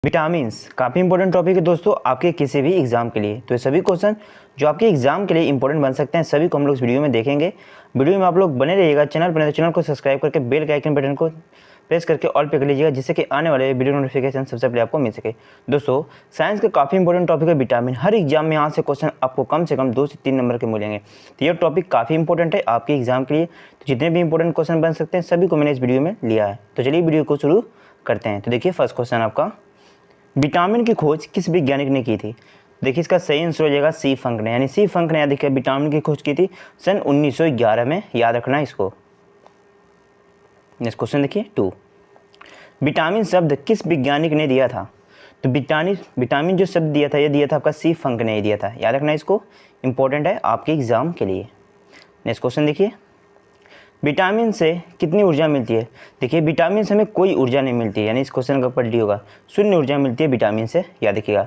Vitamins काफ़ी important topic है दोस्तों आपके किसी भी एग्जाम के लिए। तो ये सभी क्वेश्चन जो आपके एग्जाम के लिए इंपॉर्टेंट बन सकते हैं सभी को हम लोग इस वीडियो में देखेंगे। वीडियो में आप लोग बने रहिएगा, चैनल पर तो चैनल को सब्सक्राइब करके बेल के आइकन बटन को प्रेस करके ऑल पे कर लीजिएगा, जिससे कि आने वाले वीडियो नोटिफिकेशन सबसे पहले आपको मिल सके। दोस्तों साइंस का काफ़ी इंपॉर्टेंट टॉपिक है विटामिन। हर एग्जाम में यहाँ से क्वेश्चन आपको कम से कम 2 से 3 नंबर के मिलेंगे। तो ये टॉपिक काफ़ी इंपॉर्टेंट है आपके एग्जाम के लिए। तो जितने भी इंपॉर्टेंट क्वेश्चन बन सकते हैं सभी को मैंने इस वीडियो में लिया है। तो चलिए वीडियो को शुरू करते हैं। तो देखिए फर्स्ट क्वेश्चन आपका, विटामिन की खोज किस वैज्ञानिक ने की थी? देखिए इसका सही आंसर हो जाएगा सी फंक ने, यानी सी फंक ने देखिए विटामिन की खोज की थी सन 1911 में। याद रखना इसको। नेक्स्ट क्वेश्चन देखिए 2, विटामिन शब्द किस वैज्ञानिक ने दिया था? तो विटामिन जो शब्द दिया था ये दिया था आपका सी फंक ने ही दिया था। याद रखना इसको, इंपॉर्टेंट है आपके एग्जाम के लिए। नेक्स्ट क्वेश्चन देखिए, विटामिन से कितनी ऊर्जा मिलती है? देखिए विटामिन से हमें कोई ऊर्जा नहीं मिलती है, यानी इस क्वेश्चन का पलटी होगा, शून्य ऊर्जा मिलती है विटामिन से। याद रखिएगा।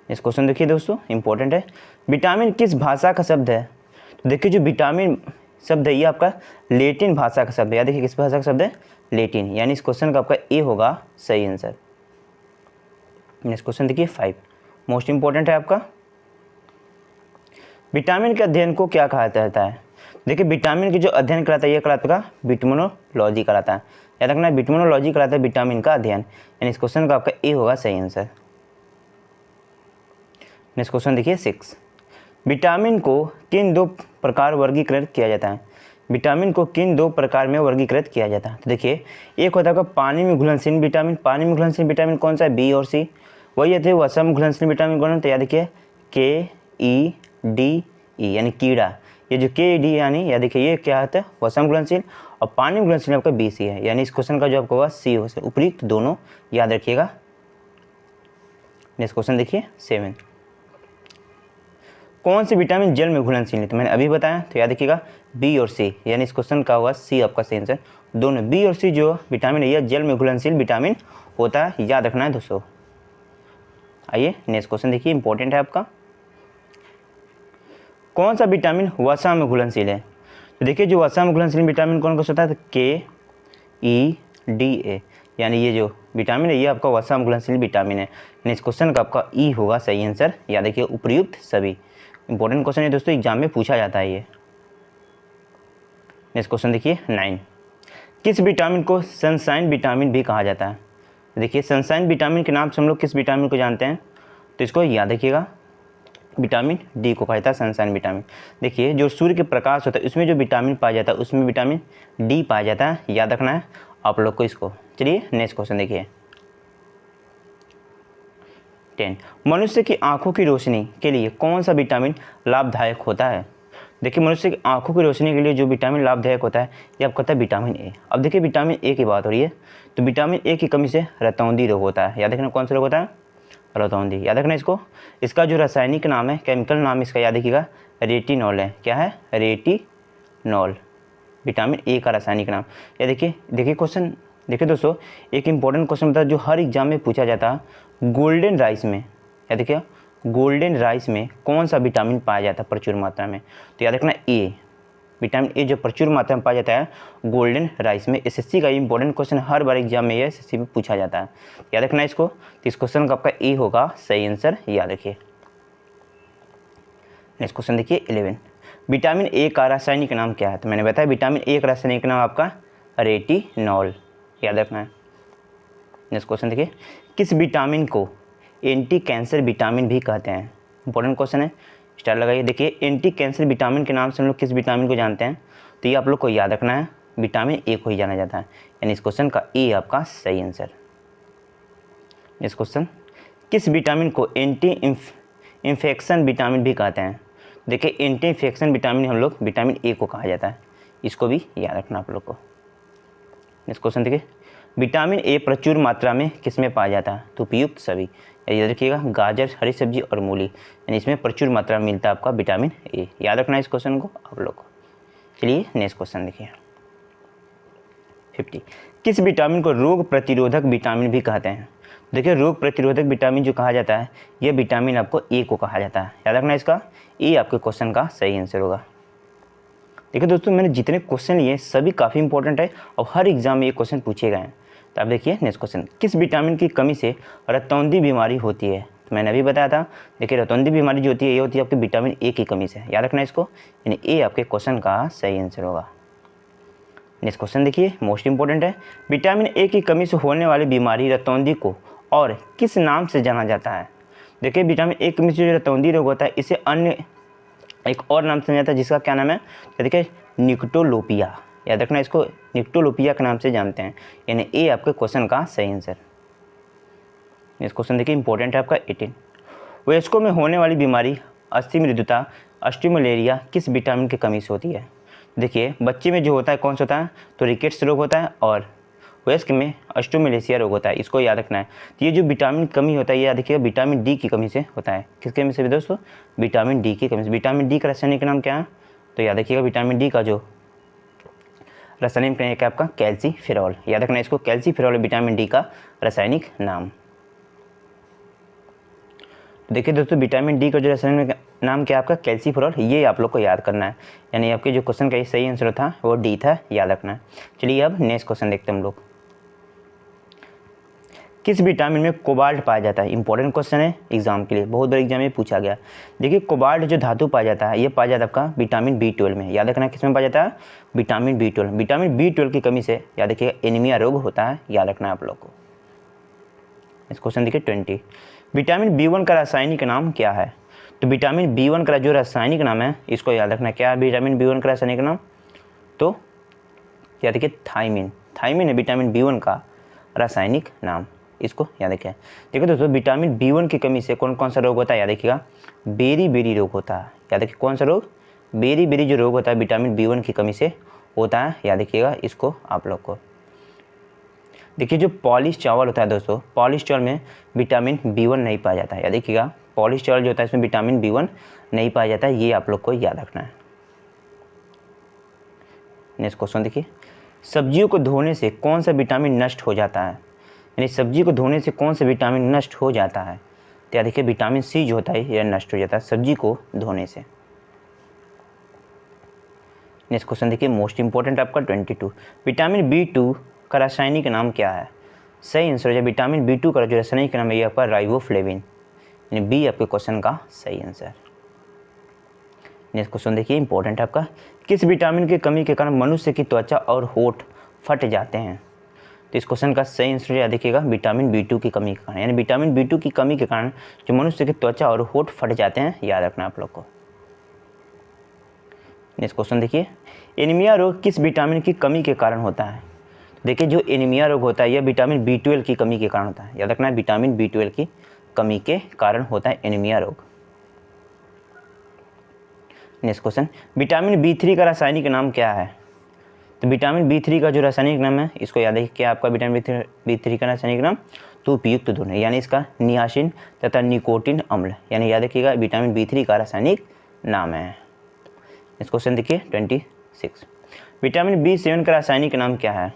इस क्वेश्चन देखिए दोस्तों इंपॉर्टेंट है, विटामिन किस भाषा का शब्द है? तो देखिए जो विटामिन शब्द है ये आपका लेटिन भाषा का शब्द है। याद देखिए किस भाषा का शब्द है? लेटिन, यानी इस क्वेश्चन का आपका ए होगा सही आंसर। नेक्स्ट क्वेश्चन देखिए 5, मोस्ट इंपॉर्टेंट है आपका, विटामिन के अध्ययन को क्या कहा जाता है? देखिए विटामिन की जो अध्ययन कराता है ये कराता है विटामिनोलॉजी कराता है। याद रखना विटामिनोलॉजी कराता है विटामिन का अध्ययन, यानी इस क्वेश्चन का आपका ए होगा सही आंसर। नेक्स्ट क्वेश्चन देखिए 6, विटामिन को किन 2 प्रकार वर्गीकृत किया जाता है? विटामिन को किन 2 प्रकार में वर्गीकृत किया जाता है? तो देखिए एक होता है आपका पानी में घुलनशील विटामिन। पानी में घुलनशील विटामिन कौन सा है? बी और सी। वही थे वसा में घुलनशील विटामिन कौन? तो याद देखिए KEDE यानी कीड़ा। ये जो KED यानी याद देखिए ये क्या होता है? वसा में घुलनशील। और पानी में घुलनशील आपका BC है, यानी इस क्वेश्चन का जो आपका होगा सी हो सकता है, उपयुक्त दोनों। याद रखिएगा। नेक्स्ट क्वेश्चन देखिए 7, कौन सी विटामिन जल में घुलनशील है? तो मैंने अभी बताया, तो याद रखिएगा बी और सी, यानी इस क्वेश्चन का होगा सी आपका सही आंसर। दोनों बी और सी जो विटामिन है यह जल में घुलनशील विटामिन होता है। याद रखना है दोस्तों। आइए नेक्स्ट क्वेश्चन देखिए इंपॉर्टेंट है आपका, कौन सा विटामिन वसा में घुलनशील है? तो देखिए जो वसा में घुलनशील विटामिन कौन सा होता है? KEDA, यानी ये जो विटामिन है ये आपका वसा में घुलनशील विटामिन है, यानी इस क्वेश्चन का आपका ई होगा सही आंसर। याद रखिए उपयुक्त सभी। इंपॉर्टेंट क्वेश्चन है दोस्तों, एग्जाम में पूछा जाता है ये। नेक्स्ट क्वेश्चन देखिए 9, किस विटामिन को सनशाइन विटामिन भी कहा जाता है? देखिए सनशाइन विटामिन के नाम से हम लोग किस विटामिन को जानते हैं? तो इसको याद रखिएगा, विटामिन डी को कहा जाता है सनशाइन विटामिन। देखिए जो सूर्य के प्रकाश होता है उसमें जो विटामिन पाया जाता है उसमें विटामिन डी पाया जाता है। याद रखना है आप लोग को इसको। चलिए नेक्स्ट क्वेश्चन देखिए 10, मनुष्य की आंखों की रोशनी के लिए कौन सा विटामिन लाभदायक होता है? देखिए मनुष्य की आंखों की रोशनी के लिए जो विटामिन लाभदायक होता है ये आपका होता है विटामिन ए। अब देखिए विटामिन ए की बात हो रही है, तो विटामिन ए की कमी से रतौंधी रोग होता है। याद रखना कौन सा रोग होता है? रतौंधी। याद रखना इसको। इसका जो रासायनिक नाम है, केमिकल नाम इसका याद रखिएगा रेटिनॉल है। क्या है? रेटिनॉल, विटामिन ए का रासायनिक नाम। या देखिए क्वेश्चन देखिए दोस्तों, एक इंपॉर्टेंट क्वेश्चन बता जो हर एग्जाम में पूछा जाता है, गोल्डन राइस में, या देखिए गोल्डन राइस में कौन सा विटामिन पाया जाता है प्रचुर मात्रा में? तो याद रखना ए, विटामिन ए जो प्रचुर मात्रा में पाया जाता है गोल्डन राइस में। एसएससी का इंपॉर्टेंट क्वेश्चन हर बार एग्जाम में ये एसएससी में पूछा जाता है। याद रखना इसको। तो इस क्वेश्चन का आपका ए होगा सही आंसर। याद रखिए। नेक्स्ट क्वेश्चन देखिए 11, विटामिन ए का रासायनिक नाम क्या है? तो मैंने बताया विटामिन ए का रासायनिक नाम आपका रेटिनॉल। याद रखना है। नेक्स्ट क्वेश्चन देखिए, किस विटामिन को एंटी कैंसर विटामिन भी कहते हैं? इंपॉर्टेंट क्वेश्चन है, स्टार लगाइए। देखिए एंटी कैंसर विटामिन के नाम से हम लोग किस विटामिन को जानते हैं? तो ये आप लोग को याद रखना है, विटामिन ए को ही जाना जाता है, यानी इस क्वेश्चन का ए आपका सही आंसर। नेक्स्ट क्वेश्चन, किस विटामिन को एंटी इन्फेक्शन विटामिन भी कहते हैं? देखिए एंटी इन्फेक्शन विटामिन हम लोग विटामिन ए को कहा जाता है, इसको भी याद रखना आप लोग को। नेक्स्ट क्वेश्चन देखिए, विटामिन ए प्रचुर मात्रा में किस में पाया जाता है? तो उपयुक्त सभी। याद रखिएगा गाजर, हरी सब्जी और मूली, यानी इसमें प्रचुर मात्रा में मिलता है आपका विटामिन ए। याद रखना इस क्वेश्चन को आप लोग को। चलिए नेक्स्ट क्वेश्चन देखिए 50, किस विटामिन को रोग प्रतिरोधक विटामिन भी कहते हैं? देखिए रोग प्रतिरोधक विटामिन जो कहा जाता है यह विटामिन आपको ए को कहा जाता है। याद रखना इसका, ए आपके क्वेश्चन का सही आंसर होगा। देखिए दोस्तों मैंने जितने क्वेश्चन लिए सभी काफ़ी इंपॉर्टेंट है और हर एग्जाम में ये क्वेश्चन पूछे गए हैं। तो आप देखिए नेक्स्ट क्वेश्चन, किस विटामिन की कमी से रतौंधी बीमारी होती है? तो मैंने अभी बताया था, देखिए रतौंधी बीमारी जो होती है ये होती है आपके विटामिन ए की कमी से, याद रखना इसको, यानी ए आपके क्वेश्चन का सही आंसर होगा। नेक्स्ट क्वेश्चन देखिए, मोस्ट इंपॉर्टेंट है, विटामिन ए की कमी से होने वाली बीमारी रतौंधी को और किस नाम से जाना जाता है? देखिए विटामिन ए की कमी से जो रतौंधी रोग होता है इसे अन्य एक और नाम से जाना जाता है, जिसका क्या नाम है? देखिए निकटोलोपिया, याद रखना इसको, निकटोलोपिया के नाम से जानते हैं, यानी ए आपके क्वेश्चन का सही आंसर। नेक्स्ट क्वेश्चन देखिए इंपॉर्टेंट है आपका 18, वयस्कों में होने वाली बीमारी अस्थिमृदुता ऑस्टियोमलेरिया किस विटामिन की कमी से होती है? देखिए बच्चे में जो होता है कौन सा होता है? तो रिकेट्स रोग होता है, और वयस्क में ऑस्टियोमलेरिया रोग होता है, इसको याद रखना है। तो ये जो विटामिन की कमी होता है ये याद रखिएगा विटामिन डी की कमी से होता है। किस कमी से भी दोस्तों? विटामिन डी की कमी से। विटामिन डी का रासायनिक नाम क्या है? तो याद रखिएगा विटामिन डी का जो रासायनिक नाम है आपका कैल्सीफेरॉल, याद रखना इसको, कैल्सीफेरॉल है विटामिन डी का रासायनिक नाम। देखिए दोस्तों विटामिन डी का जो रासायनिक नाम क्या है आपका? कैल्सीफेरॉल, ये आप लोग को याद करना है, यानी आपके जो क्वेश्चन का ये सही आंसर था वो डी था, याद रखना है। चलिए अब नेक्स्ट क्वेश्चन देखते हैं हम लोग, किस विटामिन में कोबाल्ट पाया जाता है? इंपॉर्टेंट क्वेश्चन है एग्जाम के लिए, बहुत बार एग्जाम में पूछा गया। देखिए कोबाल्ट जो धातु पाया जाता है ये पाया जाता है आपका विटामिन B12 में, याद रखना किस में पाया जाता है? Vitamin B12। विटामिन B12 की कमी से याद रखिएगा एनीमिया रोग होता है, याद रखना है आप लोग को। इस क्वेश्चन देखिए 20, विटामिन B1 का रासायनिक नाम क्या है? तो विटामिन B1 का जो रासायनिक नाम है इसको याद रखना, क्या है विटामिन B1 का रासायनिक नाम? तो याद रखिए थायमिन, थायमिन है विटामिन B1 का रासायनिक नाम, इसको याद रखें। देखो दोस्तों विटामिन B1 की कमी से कौन कौन सा रोग होता है? याद रखिएगा बेरी बेरी रोग होता है, याद रखिए कौन सा रोग? बेरी बेरी जो रोग होता है विटामिन B1 की कमी से होता है, याद रखिएगा इसको आप लोग को। देखिए जो पॉलिश चावल होता है दोस्तों, पॉलिश चावल में विटामिन B1 नहीं पाया जाता है, याद रखिएगा पॉलिश चावल जो होता है इसमें विटामिन B1 नहीं पाया जाता है, ये आप लोग को याद रखना है। नेक्स्ट क्वेश्चन देखिए, सब्जियों को धोने से कौन सा विटामिन नष्ट हो जाता है? यानी सब्जी को धोने से कौन सा विटामिन नष्ट हो जाता है? तो याद देखिए विटामिन सी जो होता है यह नष्ट हो जाता है सब्जी को धोने से। नेक्स्ट क्वेश्चन देखिए मोस्ट इंपॉर्टेंट आपका 22, विटामिन B2 का रासायनिक नाम क्या है? सही आंसर है विटामिन B2 का जो रासायनिक नाम है ये आपका राइबोफ्लेविन, यानी बी आपके क्वेश्चन का सही आंसर। नेक्स्ट क्वेश्चन देखिए इंपॉर्टेंट आपका, किस विटामिन की कमी के कारण मनुष्य की त्वचा और होठ फट जाते हैं? तो इस क्वेश्चन का सही आंसर याद रखिएगा विटामिन B2 की कमी के कारण, यानी विटामिन B2 की कमी के कारण जो मनुष्य की त्वचा और होठ फट जाते हैं, याद रखना आप लोग को। नेक्स्ट क्वेश्चन देखिए, एनीमिया रोग किस विटामिन की कमी के कारण होता है? देखिए जो एनीमिया रोग होता है यह विटामिन B12 की कमी के कारण होता है, याद रखना है विटामिन B12 की कमी के कारण होता है एनीमिया रोग। नेक्स्ट क्वेश्चन, विटामिन B3 का रासायनिक नाम क्या है? तो विटामिन B3 का जो रासायनिक नाम है इसको याद रखिए, क्या आपका विटामिन B3 का रासायनिक नाम? तो उपयुक्त दोनों, यानी इसका नियासिन तथा निकोटिन अम्ल, यानी याद रखिएगा विटामिन B3 का रासायनिक नाम है। इस क्वेश्चन देखिए 26, विटामिन B7 का रासायनिक नाम क्या है?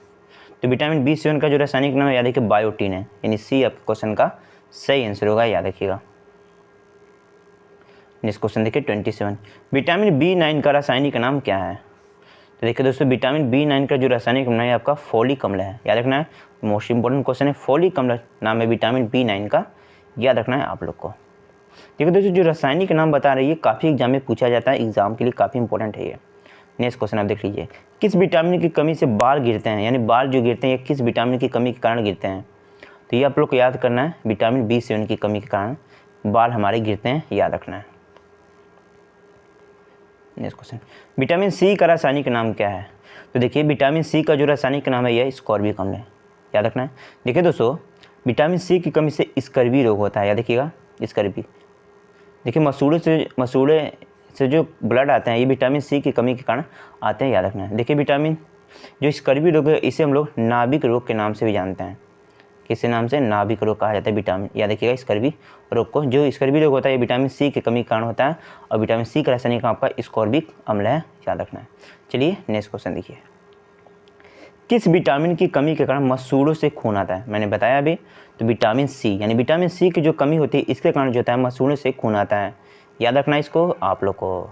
तो विटामिन B7 का जो रासायनिक नाम है याद रखिए बायोटीन है, यानी सी आपके क्वेश्चन का सही आंसर होगा, याद रखिएगा। नेक्स्ट क्वेश्चन देखिए 27, विटामिन B9 का रासायनिक नाम क्या है? तो देखिए दोस्तों विटामिन B9 का जो रासायनिक नाम है आपका फोलिक अम्ल है, याद रखना है, मोस्ट इंपॉर्टेंट क्वेश्चन है, फोलिक अम्ल नाम है विटामिन B9 का, याद रखना है आप लोग को। देखिए दोस्तों जो रासायनिक नाम बता रही है काफ़ी एग्जाम में पूछा जाता है, एग्जाम के लिए काफ़ी इंपॉर्टेंट है ये। नेक्स्ट क्वेश्चन आप देख लीजिए, किस विटामिन की कमी से बाल गिरते हैं? यानी बाल जो गिरते हैं ये किस विटामिन की कमी के कारण गिरते हैं? तो ये आप लोग को याद करना है, विटामिन B7 की कमी के कारण बाल हमारे गिरते हैं, याद रखना है। नेक्स्ट क्वेश्चन, विटामिन सी का रासायनिक नाम क्या है? तो देखिए विटामिन सी का जो रासायनिक नाम है यह स्कॉर्बिक अम्ल है, याद रखना है। देखिए दोस्तों विटामिन सी की कमी से स्कर्वी रोग होता है, याद रखिएगा स्कर्वी। देखिए मसूड़े से जो ब्लड आते हैं ये विटामिन सी की कमी के कारण आते हैं, याद रखना है। देखिए विटामिन जो स्कर्वी रोग है इसे हम लोग नाभिक रोग के नाम से भी जानते हैं, किस नाम से? नाभिक रोग कहा जाता है विटामिन, याद रखिएगा स्कर्वी रोग को। जो स्कर्वी रोग होता है ये विटामिन सी की कमी के कारण होता है, और विटामिन सी का रासायनिक नाम आपका स्कॉर्बिक अम्ल है, याद रखना है। चलिए नेक्स्ट क्वेश्चन देखिए, किस विटामिन की कमी के कारण मसूड़ों से खून आता है? मैंने बताया अभी, तो विटामिन सी, यानी विटामिन सी की जो कमी होती है इसके कारण जो होता है मसूड़ों से खून आता है, याद रखना इसको आप लोग को।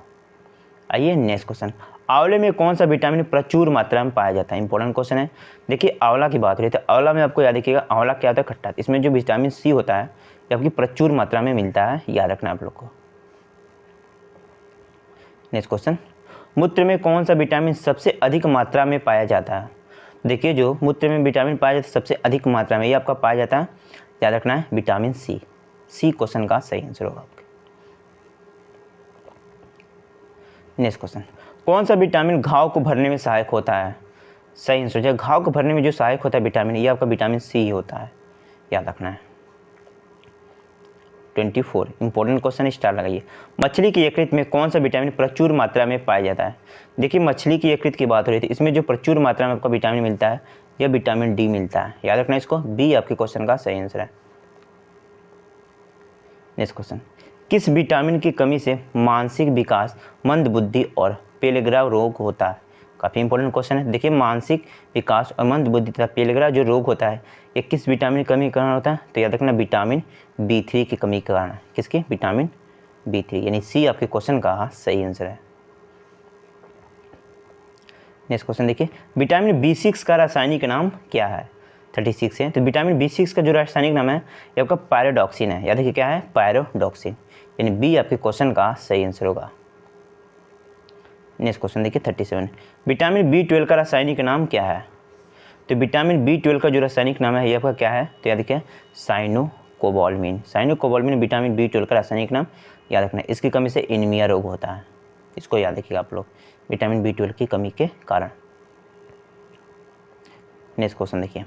आइए नेक्स्ट क्वेश्चन, आंवले में कौन सा विटामिन प्रचुर मात्रा में पाया जाता है? इंपॉर्टेंट क्वेश्चन है। देखिए आंवला की बात हो रही है तो आंवला में आपको याद रखिएगा, आंवला क्या होता है? खट्टा। इसमें जो विटामिन सी होता है ये आपकी प्रचुर मात्रा में मिलता है, याद रखना आप लोग को। नेक्स्ट क्वेश्चन, मूत्र में कौन सा विटामिन सबसे अधिक मात्रा में पाया जाता है? देखिए जो मूत्र में विटामिन पाया जाता है सबसे अधिक मात्रा में, ये आपका पाया जाता है, याद रखना है, विटामिन सी। सी क्वेश्चन का सही आंसर होगा आपके। नेक्स्ट क्वेश्चन, कौन सा विटामिन घाव को भरने में सहायक होता है? सही आंसर है, घाव को भरने में जो सहायक होता है विटामिन, ये आपका विटामिन सी होता है, याद रखना है। 24 इंपॉर्टेंट क्वेश्चन, स्टार लगाइए। मछली की यकृत में कौन सा विटामिन प्रचुर मात्रा में पाया जाता है? देखिए मछली की यकृत की बात हो रही थी, इसमें जो प्रचुर मात्रा में आपका विटामिन मिलता है यह विटामिन डी मिलता है, याद रखना इसको। बी आपके क्वेश्चन का सही आंसर है। नेक्स्ट क्वेश्चन, किस विटामिन की कमी से मानसिक विकास, मंदबुद्धि और पेलेग्रा रोग होता है? काफ़ी इंपॉर्टेंट क्वेश्चन है। देखिए मानसिक विकास और मंदबुद्धि तथा पेलेग्रा जो रोग होता है ये किस विटामिन की कमी के कारण होता है? तो याद रखना विटामिन B3 की कमी के कारण। किसकी? विटामिन B3, यानी सी आपके क्वेश्चन का सही आंसर है। नेक्स्ट क्वेश्चन देखिए, विटामिन B6 का रासायनिक नाम क्या है? 36 है। तो विटामिन B6 का जो रासायनिक नाम है ये आपका पायरोडॉक्सिन है, याद रखिए क्या है? पायरोडॉक्सिन, यानी बी आपके क्वेश्चन का सही आंसर होगा। नेक्स्ट क्वेश्चन देखिए 37, विटामिन B12 का रासायनिक नाम क्या है? तो विटामिन B12 का जो रासायनिक नाम है ये आपका क्या है? तो याद रखिए साइनोकोबाल्मिन। साइनोकोबाल्मिन विटामिन B12 का रासायनिक नाम, याद रखना। इसकी कमी से एनीमिया रोग होता है, इसको याद रखिएगा आप लोग, विटामिन B12 की कमी के कारण। नेक्स्ट क्वेश्चन देखिए,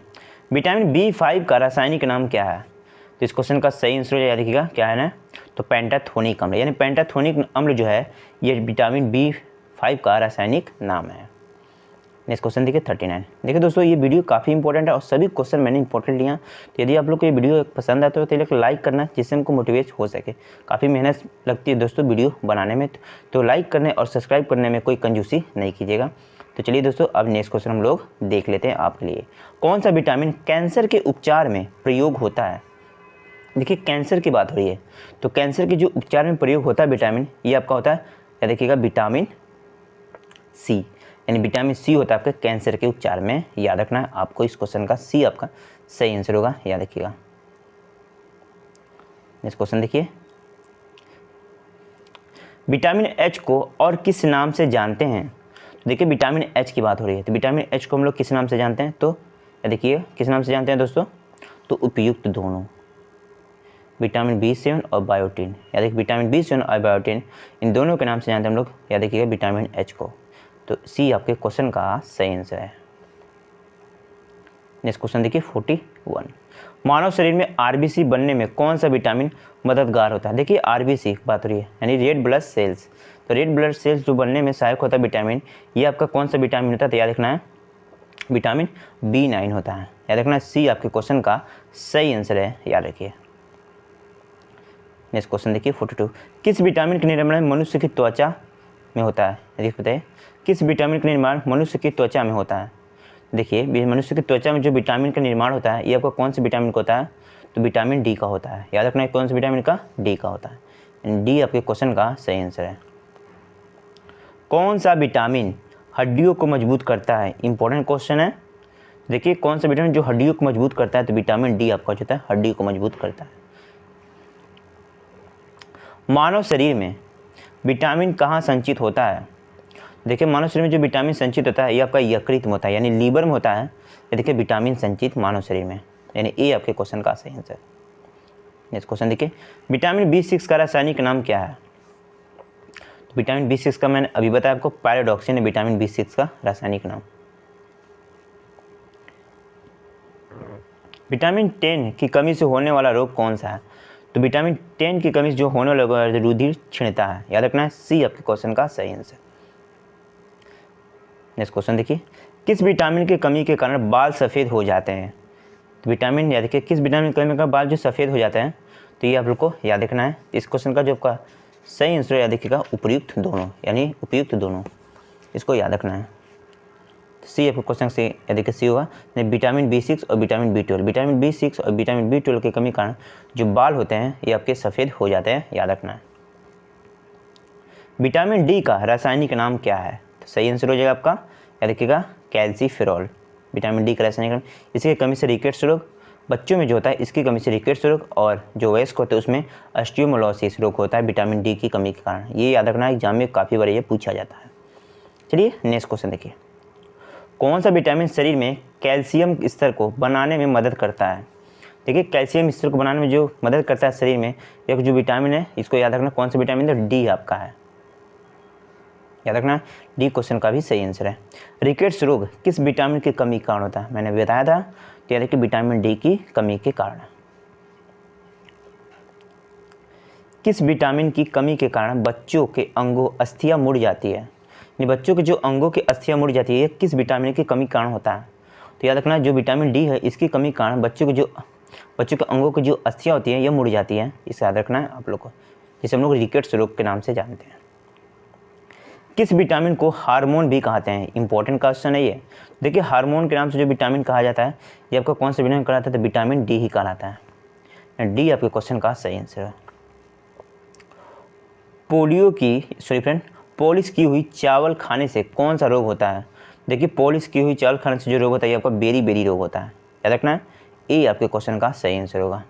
विटामिन B5 का रासायनिक नाम क्या है? तो इस क्वेश्चन का सही आंसर याद रखिएगा क्या है ना? तो पेंटाथोनिक अम्ल, यानी पेंटाथोनिक अम्ल जो है ये विटामिन B5 का रासायनिक नाम है। नेक्स्ट क्वेश्चन देखिए 39। देखिए दोस्तों ये वीडियो काफ़ी इंपॉर्टेंट है और सभी क्वेश्चन मैंने इंपॉर्टेंट लिया, तो यदि आप लोग को ये वीडियो पसंद आता है तो एक लाइक करना जिससे हमको मोटिवेट हो सके। काफ़ी मेहनत लगती है दोस्तों वीडियो बनाने में, तो लाइक करने और सब्सक्राइब करने में कोई कंजूसी नहीं कीजिएगा। तो चलिए दोस्तों अब नेक्स्ट क्वेश्चन हम लोग देख लेते हैं आपके लिए। कौन सा विटामिन कैंसर के उपचार में प्रयोग होता है? देखिए कैंसर की बात हो रही है तो कैंसर के जो उपचार में प्रयोग होता है विटामिन, ये आपका होता है, या देखिएगा विटामिन सी, यानी विटामिन सी होता है आपके कैंसर के उपचार में, याद रखना है आपको। इस क्वेश्चन का सी आपका सही आंसर होगा, याद रखिएगा। नेक्स्ट क्वेश्चन देखिए, विटामिन एच को और किस नाम से जानते हैं? तो देखिए विटामिन एच की बात हो रही है तो विटामिन एच को हम लोग किस नाम से जानते हैं? तो देखिए किस नाम से जानते हैं दोस्तों? तो उपयुक्त दोनों, विटामिन B7 और बायोटिन, या देखिए विटामिन B7 और बायोटिन इन दोनों के नाम से जानते हैं हम लोग, या देखिएगा विटामिन एच को। तो सी आपके क्वेश्चन का सही आंसर है। नेक्स्ट क्वेश्चन देखिए 41, मानव शरीर में आरबीसी बनने में कौन सा विटामिन मददगार होता है? देखिए आरबीसी की बात हो रही है यानी रेड ब्लड सेल्स, तो रेड ब्लड सेल्स जो बनने में सहायक होता है विटामिन, ये आपका कौन सा विटामिन होता है? तो याद रखना है विटामिन B9 होता है, याद रखना। सी आपके क्वेश्चन का सही आंसर है, याद रखिए। नेक्स्ट क्वेश्चन देखिए 42, किस विटामिन का निर्माण मनुष्य की त्वचा में होता है? देखिए बताइए किस विटामिन का निर्माण मनुष्य की त्वचा में होता है? देखिए मनुष्य की त्वचा में जो विटामिन का निर्माण होता है ये आपका कौन से विटामिन का होता है? तो विटामिन डी का होता है, याद रखना है कौन से विटामिन का? डी का होता है, डी आपके क्वेश्चन का सही आंसर है। कौन सा विटामिन हड्डियों को मजबूत करता है? इंपॉर्टेंट क्वेश्चन है। देखिए कौन सा विटामिन जो हड्डियों को मजबूत करता है? तो विटामिन डी आपका होता है हड्डियों को मजबूत करता है। मानव शरीर में विटामिन कहाँ संचित होता है? देखिए मानव शरीर में जो विटामिन संचित होता है ये आपका यकृत में होता है, यानी लीवर में होता है। ये देखिए विटामिन संचित मानव शरीर में, यानी ए आपके क्वेश्चन का सही आंसर। नेक्स्ट क्वेश्चन देखिए, विटामिन B6 का रासायनिक नाम क्या है? तो विटामिन B6 का मैंने अभी बताया आपको, पायरोडॉक्सिन है विटामिन B6 का रासायनिक नाम। विटामिन 10 की कमी से होने वाला रोग कौन सा है? तो विटामिन 10 की कमी से जो होने वाला रुधिर क्षीणता है, याद रखना है सी आपके क्वेश्चन का सही आंसर। नेक्स्ट क्वेश्चन देखिए, किस विटामिन की कमी के कारण बाल सफ़ेद हो जाते हैं? तो विटामिन याद रखिए किस विटामिन की कमी के कारण बाल जो सफ़ेद हो जाते हैं, तो ये आप लोग को याद रखना है। इस क्वेश्चन का जो आपका सही आंसर याद रखिएगा उपयुक्त दोनों, यानी उपयुक्त दोनों, इसको याद रखना है। सी आपको क्वेश्चन से याद रखिए सी होगा। विटामिन B6 और विटामिन B12, विटामिन B6 और विटामिन B12 की कमी के कारण जो बाल होते हैं ये आपके सफ़ेद हो जाते हैं, याद रखना है। विटामिन डी का रासायनिक नाम क्या है? तो सही आंसर हो जाएगा आपका, याद रखिएगा, कैल्सीफेरॉल, विटामिन डी का रासायनिक नाम। इसकी कमी से रिकेट्स रोग, बच्चों में जो होता है इसकी कमी से रिकेट्स रोग, और जो वयस्क होते हैं उसमें ऑस्टियोमोलासिस रोग होता है विटामिन डी की कमी के कारण। ये याद रखना, एग्जाम में काफ़ी बार ये पूछा जाता है। चलिए नेक्स्ट क्वेश्चन देखिए, कौन सा विटामिन शरीर में कैल्शियम स्तर को बनाने में मदद करता है? देखिए कैल्शियम स्तर को बनाने में जो मदद करता है शरीर में, एक जो विटामिन है, इसको याद रखना, कौन सा विटामिन है? डी आपका है, याद रखना, डी क्वेश्चन का भी सही आंसर है। रिकेट्स रोग किस विटामिन की कमी के कारण होता है? मैंने बताया था, तो याद रखिए विटामिन डी की कमी के कारण। किस विटामिन की कमी के कारण बच्चों के अंगों अस्थियां मुड़ जाती है? बच्चों के जो अंगों की अस्थियां मुड़ जाती है, ये किस विटामिन की कमी के कारण होता है? तो याद रखना, जो विटामिन डी है इसकी कमी के कारण बच्चों के अंगों की जो अस्थियां होती हैं ये मुड़ जाती हैं। इसे याद रखना है आप लोग को, जिसे हम लोग रिकेट्स रोग के नाम से जानते हैं। किस विटामिन को हार्मोन भी कहते हैं? इंपॉर्टेंट क्वेश्चन है ये। देखिए हार्मोन के नाम से जो विटामिन कहा जाता है, ये आपका कौन सा विटामिन कहलाता है? तो विटामिन डी ही कहलाता है। डी आपके क्वेश्चन का सही आंसर है। पॉलिश की हुई चावल खाने से कौन सा रोग होता है? देखिए पॉलिश की हुई चावल खाने से जो रोग होता है ये आपका बेरी रोग होता है, याद रखना है। ये आपके क्वेश्चन का सही आंसर होगा।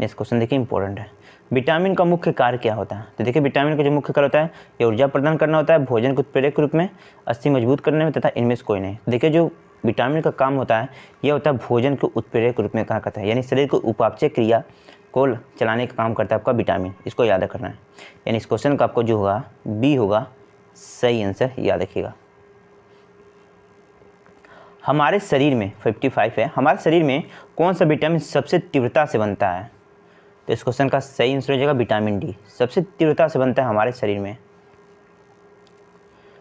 नेक्स्ट क्वेश्चन देखिए, इंपॉर्टेंट है। विटामिन का मुख्य कार्य क्या होता है? तो देखिए विटामिन का जो मुख्य कार्य होता है, ये ऊर्जा प्रदान करना होता है, भोजन को उत्प्रेरक के रूप में, अस्थि मजबूत करने में, तथा इनमें से कोई नहीं। देखिए जो विटामिन का काम होता है, यह होता है भोजन को उत्प्रेरक के रूप में कहा करता है, यानी शरीर को उपापचय क्रिया को चलाने का काम करता है आपका विटामिन। इसको याद रखना है, यानी इस क्वेश्चन का आपको जो होगा बी होगा सही आंसर, याद रखिएगा। हमारे शरीर में 55 है, हमारे शरीर में कौन सा विटामिन सबसे तीव्रता से बनता है? तो इस क्वेश्चन का सही आंसर हो जाएगा विटामिन डी, सबसे तीव्रता से बनता है हमारे शरीर में।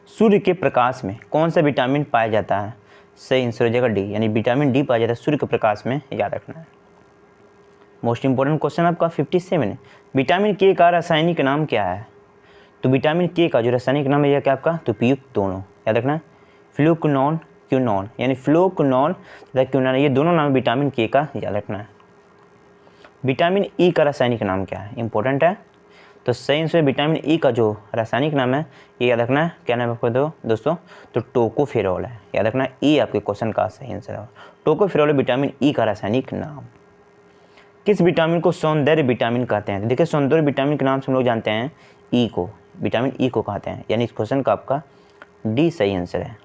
सूर्य के प्रकाश में कौन सा विटामिन पाया जाता है? सही आंसर हो जाएगा डी, यानी विटामिन डी पाया जाता है सूर्य के प्रकाश में, याद रखना है। मोस्ट इंपॉर्टेंट क्वेश्चन आपका 57 है, विटामिन के का रासायनिक नाम क्या है? तो विटामिन के का जो रासायनिक नाम है यह क्या आपका? तो उपयुक्त दोनों, याद रखना है, फ्लूकनॉन क्यूनॉन, यानी फ्लोकनॉन तथा क्यूनॉन, ये दोनों नाम विटामिन के का, याद रखना है। विटामिन ई का रासायनिक नाम क्या है? इंपॉर्टेंट है, तो सही आंसर विटामिन ई का जो रासायनिक नाम है ये याद रखना है, क्या नाम है आपको दोस्तों? तो टोकोफेरॉल है, याद रखना है। ई आपके क्वेश्चन का सही आंसर है, टोकोफेरॉल विटामिन ई का रासायनिक नाम। किस विटामिन को सौंदर्य विटामिन कहते हैं? देखिए सौंदर्य विटामिन के नाम से हम लोग जानते हैं ई को, विटामिन ई को कहते हैं, यानी इस क्वेश्चन का आपका डी सही आंसर है।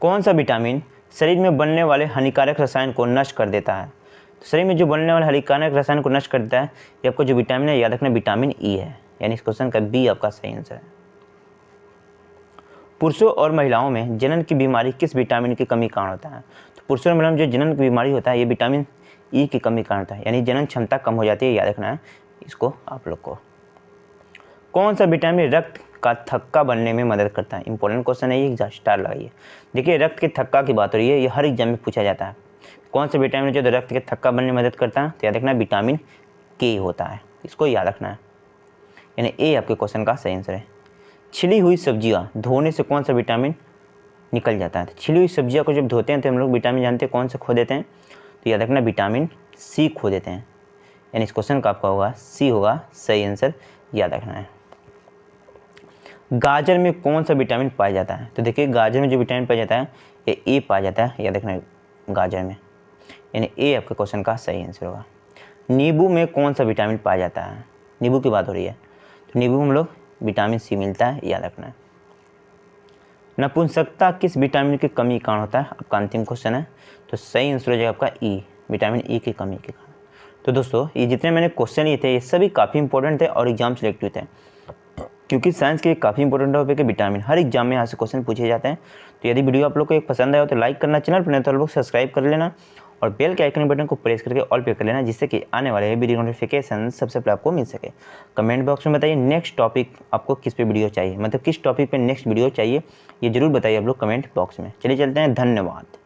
कौन सा विटामिन शरीर में बनने वाले हानिकारक रसायन को नष्ट कर देता है? तो शरीर में जो बनने वाले हानिकारक रसायन को नष्ट कर देता है ये आपको जो विटामिन है, याद रखना, विटामिन ई है, यानी इस क्वेश्चन का बी आपका सही आंसर है। पुरुषों और महिलाओं में जनन की बीमारी किस विटामिन की कमी कारण होता है? तो पुरुषों और महिलाओं में जो जनन की बीमारी होता है ये विटामिन ई की कमी कारण होता है, यानी जनन क्षमता कम हो जाती है, याद रखना है इसको आप लोग को। कौन सा विटामिन रक्त का थक्का बनने में मदद करता है? इंपॉर्टेंट क्वेश्चन है ये, स्टार लगाइए। देखिए रक्त के थक्का की बात हो रही है, ये हर एग्जाम में पूछा जाता है। कौन सा विटामिन जो रक्त के थक्का बनने में मदद करता है? तो याद रखना विटामिन के होता है, इसको याद रखना है, यानी ए आपके क्वेश्चन का सही आंसर है। छिली हुई सब्जियां धोने से कौन सा विटामिन निकल जाता है? तो छिली हुई सब्जियां को जब धोते हैं तो हम लोग विटामिन जानते हैं कौन सा खो देते हैं? तो याद रखना विटामिन सी खो देते हैं, यानी इस क्वेश्चन का आपका होगा सी होगा सही आंसर, याद रखना है। गाजर में कौन सा विटामिन पाया जाता है? तो देखिए गाजर में जो विटामिन पाया जाता है ये ए पाया जाता है, याद रखना गाजर में, यानी ए आपके क्वेश्चन का सही आंसर होगा। नींबू में कौन सा विटामिन पाया जाता है? नींबू की बात हो रही है, तो नींबू में हम लोग विटामिन सी मिलता है, याद रखना है। नपुंसकता किस विटामिन की कमी के कारण होता है? आपका अंतिम क्वेश्चन है, तो सही आंसर हो जाएगा आपका ई, विटामिन ई की कमी के कारण। तो दोस्तों ये जितने मैंने क्वेश्चन लिए थे ये सभी काफ़ी इंपॉर्टेंट थे और एग्जाम सिलेक्टिव थे, क्योंकि साइंस के काफ़ी इंपॉर्टेंट टॉपिक है विटामिन, हर एग्जाम में यहाँ से क्वेश्चन पूछे जाते हैं। तो यदि वीडियो आप लोग को एक पसंद आया हो तो लाइक करना, चैनल पर नहीं तो आप लोग सब्सक्राइब कर लेना और बेल के आइकन बटन को प्रेस करके ऑल पे कर लेना, जिससे कि आने वाले वीडियो नोटिफिकेशन सबसे पहले आपको मिल सके। कमेंट बॉक्स में बताइए नेक्स्ट टॉपिक आपको किस पे वीडियो चाहिए, मतलब किस टॉपिक पे नेक्स्ट वीडियो चाहिए, ये जरूर बताइए आप लोग कमेंट बॉक्स में। चलिए चलते हैं, धन्यवाद।